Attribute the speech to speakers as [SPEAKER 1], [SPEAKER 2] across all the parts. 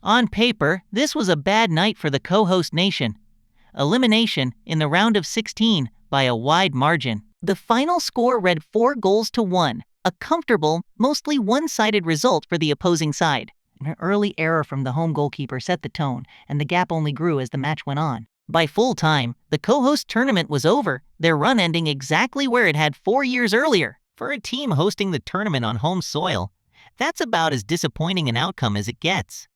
[SPEAKER 1] On paper, this was a bad night for the co-host nation. Elimination in the round of 16 by a wide margin. The final score read 4-1, a comfortable, mostly one-sided result for the opposing side. An early error from the home goalkeeper set the tone, and the gap only grew as the match went on. By full time, the co-host tournament was over, their run ending exactly where it had 4 years earlier. For a team hosting the tournament on home soil, that's about as disappointing an outcome as it gets.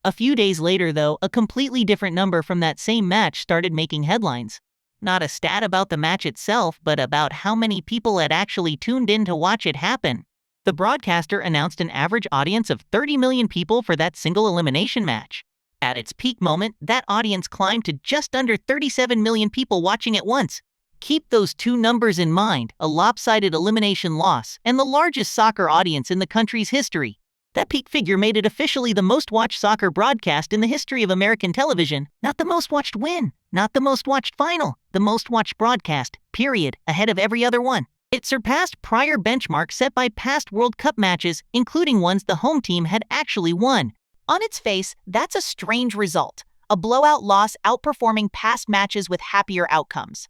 [SPEAKER 1] A few days later, though, a completely different number from that same match started making headlines. Not a stat about the match itself, but about how many people had actually tuned in to watch it happen. The broadcaster announced an average audience of 30 million people for that single elimination match. At its peak moment, that audience climbed to just under 37 million people watching at once. Keep those two numbers in mind, a lopsided elimination loss, and the largest soccer audience in the country's history. That peak figure made it officially the most-watched soccer broadcast in the history of American television. Not the most-watched win, not the most-watched final, the most-watched broadcast, period, ahead of every other one. It surpassed prior benchmarks set by past World Cup matches, including ones the home team had actually won.
[SPEAKER 2] On its face, that's a strange result. A blowout loss outperforming past matches with happier outcomes.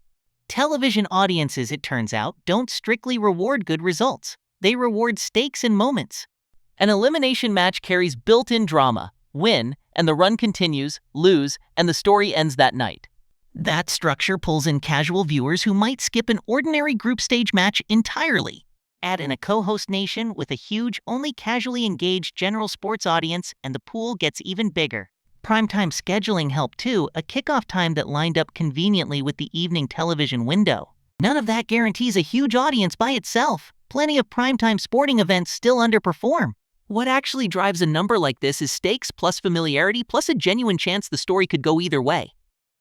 [SPEAKER 1] Television audiences, it turns out, don't strictly reward good results. They reward stakes and moments. An elimination match carries built-in drama. Win, and the run continues, lose, and the story ends that night. That structure pulls in casual viewers who might skip an ordinary group stage match entirely. Add in a co-host nation with a huge, only casually engaged general sports audience, and the pool gets even bigger. Primetime scheduling helped too, a kickoff time that lined up conveniently with the evening television window. None of that guarantees a huge audience by itself. Plenty of primetime sporting events still underperform. What actually drives a number like this is stakes plus familiarity plus a genuine chance the story could go either way.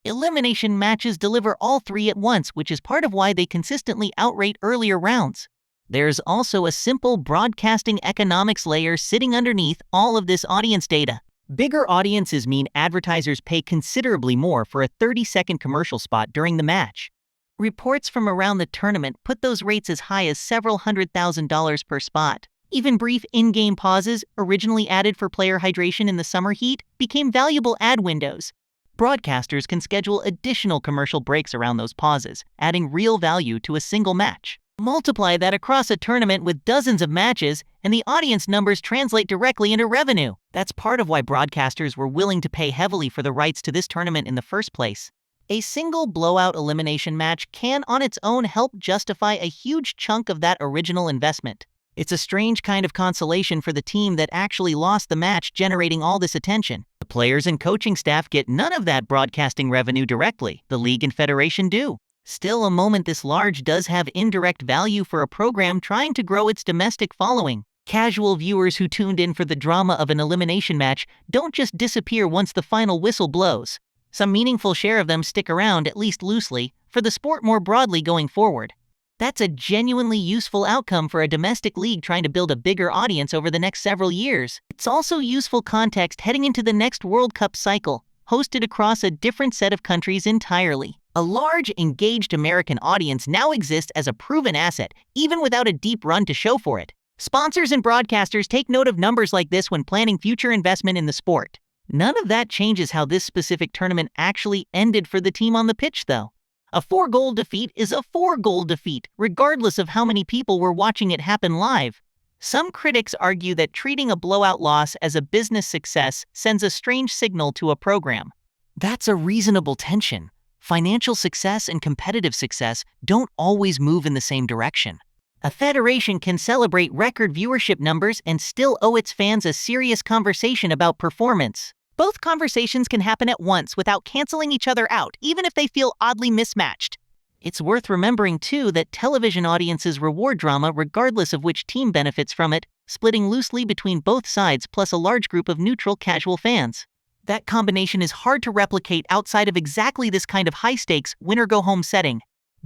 [SPEAKER 1] Elimination matches deliver all three at once, which is part of why they consistently outrate earlier rounds. There's also a simple broadcasting economics layer sitting underneath all of this audience data. Bigger audiences mean advertisers pay considerably more for a 30-second commercial spot during the match. Reports from around the tournament put those rates as high as several $100,000 per spot. Even brief in-game pauses, originally added for player hydration in the summer heat, became valuable ad windows. Broadcasters can schedule additional commercial breaks around those pauses, adding real value to a single match. Multiply that across a tournament with dozens of matches, and the audience numbers translate directly into revenue. That's part of why broadcasters were willing to pay heavily for the rights to this tournament in the first place. A single blowout elimination match can on its own help justify a huge chunk of that original investment. It's a strange kind of consolation for the team that actually lost the match, generating all this attention. The players and coaching staff get none of that broadcasting revenue directly. The league and federation do. Still, a moment this large does have indirect value for a program trying to grow its domestic following. Casual viewers who tuned in for the drama of an elimination match don't just disappear once the final whistle blows. Some meaningful share of them stick around, at least loosely, for the sport more broadly going forward. That's a genuinely useful outcome for a domestic league trying to build a bigger audience over the next several years. It's also useful context heading into the next World Cup cycle, hosted across a different set of countries entirely. A large, engaged American audience now exists as a proven asset, even without a deep run to show for it. Sponsors and broadcasters take note of numbers like this when planning future investment in the sport. None of that changes how this specific tournament actually ended for the team on the pitch, though. A 4-goal defeat is a 4-goal defeat, regardless of how many people were watching it happen live. Some critics argue that treating a blowout loss as a business success sends a strange signal to a program. That's a reasonable tension. Financial success and competitive success don't always move in the same direction. A federation can celebrate record viewership numbers and still owe its fans a serious conversation about performance.
[SPEAKER 2] Both conversations can happen at once without canceling each other out, even if they feel oddly mismatched.
[SPEAKER 1] It's worth remembering, too, that television audiences reward drama regardless of which team benefits from it, splitting loosely between both sides plus a large group of neutral casual fans. That combination is hard to replicate outside of exactly this kind of high-stakes, win-or-go-home setting.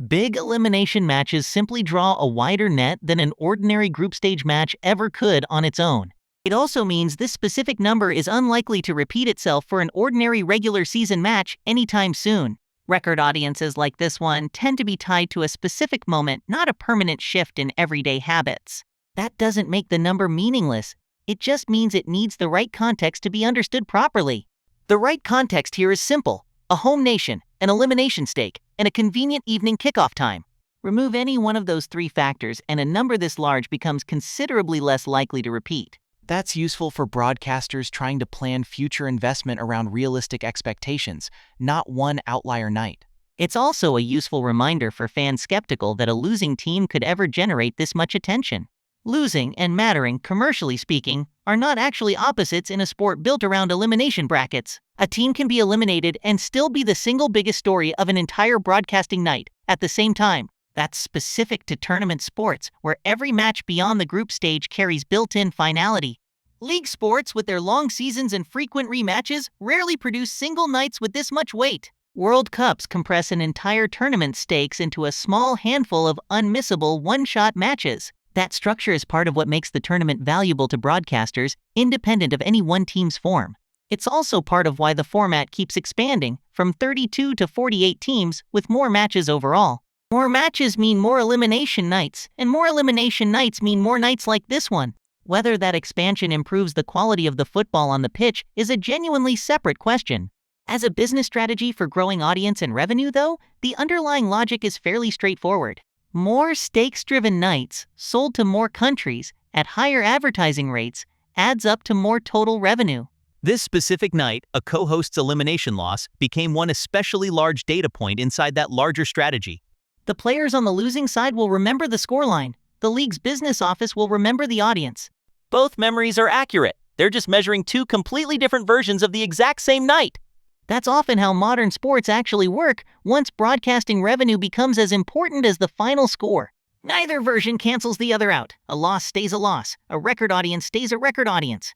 [SPEAKER 1] Big elimination matches simply draw a wider net than an ordinary group stage match ever could on its own. It also means this specific number is unlikely to repeat itself for an ordinary regular season match anytime soon. Record audiences like this one tend to be tied to a specific moment, not a permanent shift in everyday habits. That doesn't make the number meaningless. It just means it needs the right context to be understood properly. The right context here is simple: a home nation, an elimination stake, and a convenient evening kickoff time. Remove any one of those three factors, and a number this large becomes considerably less likely to repeat.
[SPEAKER 3] That's useful for broadcasters trying to plan future investment around realistic expectations, not one outlier night.
[SPEAKER 1] It's also a useful reminder for fans skeptical that a losing team could ever generate this much attention. Losing and mattering, commercially speaking, are not actually opposites in a sport built around elimination brackets. A team can be eliminated and still be the single biggest story of an entire broadcasting night at the same time. That's specific to tournament sports, where every match beyond the group stage carries built-in finality. League sports, with their long seasons and frequent rematches, rarely produce single nights with this much weight. World Cups compress an entire tournament stakes into a small handful of unmissable one-shot matches. That structure is part of what makes the tournament valuable to broadcasters, independent of any one team's form. It's also part of why the format keeps expanding, from 32 to 48 teams, with more matches overall. More matches mean more elimination nights, and more elimination nights mean more nights like this one. Whether that expansion improves the quality of the football on the pitch is a genuinely separate question. As a business strategy for growing audience and revenue, though, the underlying logic is fairly straightforward. More stakes-driven nights, sold to more countries, at higher advertising rates, adds up to more total revenue.
[SPEAKER 3] This specific night, a co-host's elimination loss became one especially large data point inside that larger strategy.
[SPEAKER 1] The players on the losing side will remember the scoreline. The league's business office will remember the audience.
[SPEAKER 3] Both memories are accurate. They're just measuring two completely different versions of the exact same night.
[SPEAKER 1] That's often how modern sports actually work once broadcasting revenue becomes as important as the final score. Neither version cancels the other out. A loss stays a loss. A record audience stays a record audience.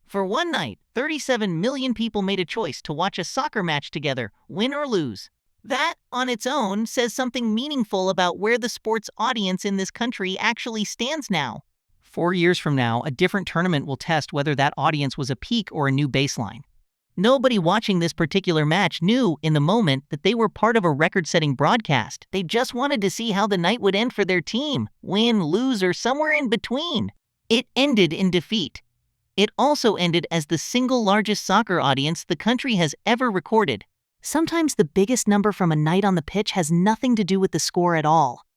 [SPEAKER 1] For one night, 37 million people made a choice to watch a soccer match together, win or lose. That, on its own, says something meaningful about where the sports audience in this country actually stands now. 4 years from now, a different tournament will test whether that audience was a peak or a new baseline. Nobody watching this particular match knew in the moment that they were part of a record-setting broadcast. They just wanted to see how the night would end for their team, win, lose, or somewhere in between. It ended in defeat. It also ended as the single largest soccer audience the country has ever recorded. Sometimes the biggest number from a night on the pitch has nothing to do with the score at all.